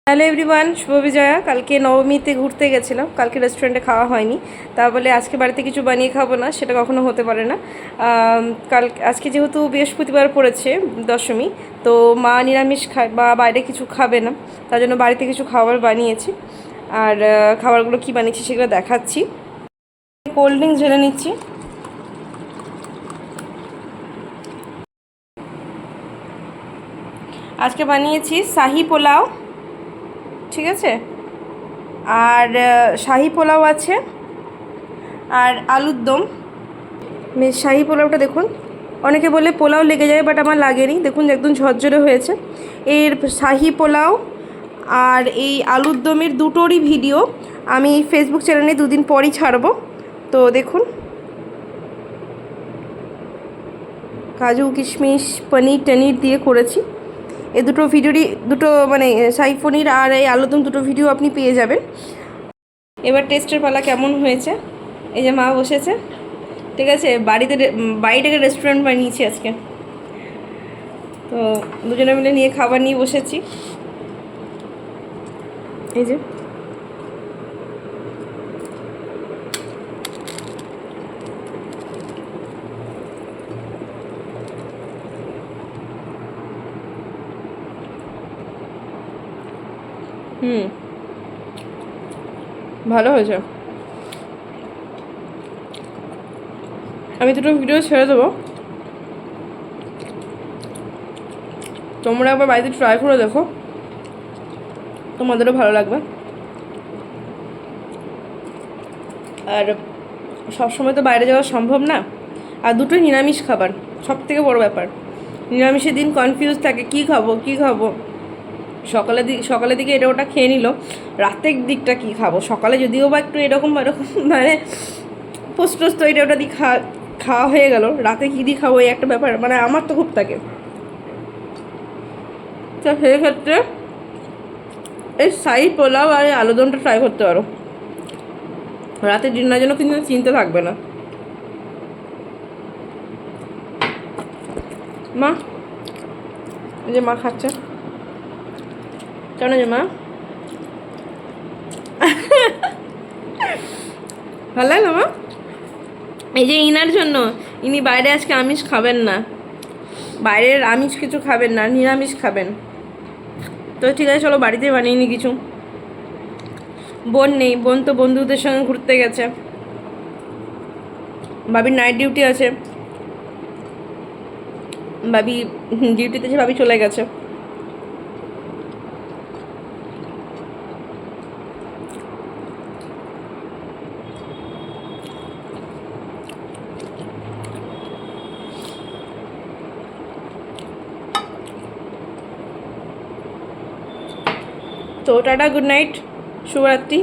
Hello everyone, শুভ বিজয়া। কালকে নবমীতে ঘুরতে গেছিলাম, কালকে রেস্টুরেন্টে খাওয়া হয়নি। তা বলে আজকে বাড়িতে কিছু বানিয়ে খাবো না, সেটা কখনো হতে পারে না। আজকে যেহেতু বৃহস্পতিবার পড়েছে দশমী, তো মা নিরামিষ খায় বা বাইরে কিছু খাবে না, তার জন্য বাড়িতে কিছু খাবার বানিয়েছি। আর খাবারগুলো কি বানিয়েছি সেগুলো দেখাচ্ছি। কোল্ড ড্রিঙ্কস ঢেলে নিচ্ছি। আজকে বানিয়েছি শাহি পোলাও, ঠিক আছে, আর শাহি পোলাও আছে, আর আলুর দম। শাহি পোলাওটা দেখুন, অনেকে বলে পোলাও লেগে যায়, বাট আমার লাগেনি। দেখুন একদম ঝরঝরে হয়েছে। এর শাহি পোলাও আর এই আলুর দমের দুটোরই ভিডিও আমি ফেসবুক চ্যানেলে দুদিন পরই ছাড়বো। তো দেখুন, কাজু কিশমিশ পনির টনির দিয়ে করেছি। এই দুটো ভিডিওরই মানে শাহি পনির আর এই আলুর দম দুটো ভিডিও আপনি পেয়ে যাবেন। এবার টেস্টের পালা কেমন হয়েছে। এই যে মা বসেছে, ঠিক আছে, বাড়িটাকে রেস্টুরেন্ট বানিয়েছি আজকে। তো দুজনে মিলে নিয়ে খাবার নিয়ে বসেছি। এই যে ভালো হয়েছে। আমি দুটো ভিডিও ছেড়ে দেবো, তোমরা একবার বাড়িতে ট্রাই করে দেখো, তোমাদেরও ভালো লাগবে। আর সবসময় তো বাইরে যাওয়া সম্ভব না, আর দুটোই নিরামিষ খাবার, সব থেকে বড়ো ব্যাপার। নিরামিষের দিন কনফিউজ থাকে কী খাবো কী খাবো। সকালের দিকে এটা ওটা খেয়ে নিল, রাতের দিকটা কী খাবো। সকালে যদিও বা একটু এরকম মানে পোস্ট এটা ওটা দিয়ে খাওয়া হয়ে গেল, রাতে কী দিয়ে খাবো এই একটা ব্যাপার মানে আমার তো খুব থাকে। তো সেক্ষেত্রে এই শাহি পোলাও আর এই আলুদমটা ট্রাই করতে পারো, রাতে ডিনার জন্য কিন্তু চিন্তা থাকবে না। মা, এই যে মা খাচ্ছে, কেন যে মা ভালো লাগলো মা। এই যে ইনার জন্য, ইনি বাইরে আজকে আমিষ খাবেন না, বাইরের আমিষ কিছু খাবেন না, নিরামিষ খাবেন। তো ঠিক আছে, চলো বাড়িতে বানিয়ে নি কিছু। বোন নেই, বোন তো বন্ধুদের সঙ্গে ঘুরতে গেছে, বাবির নাইট ডিউটি আছে, বাবি ডিউটিতে যে বাবি চলে গেছে। তো টাটা, গুড নাইট, শুভরাত্রি।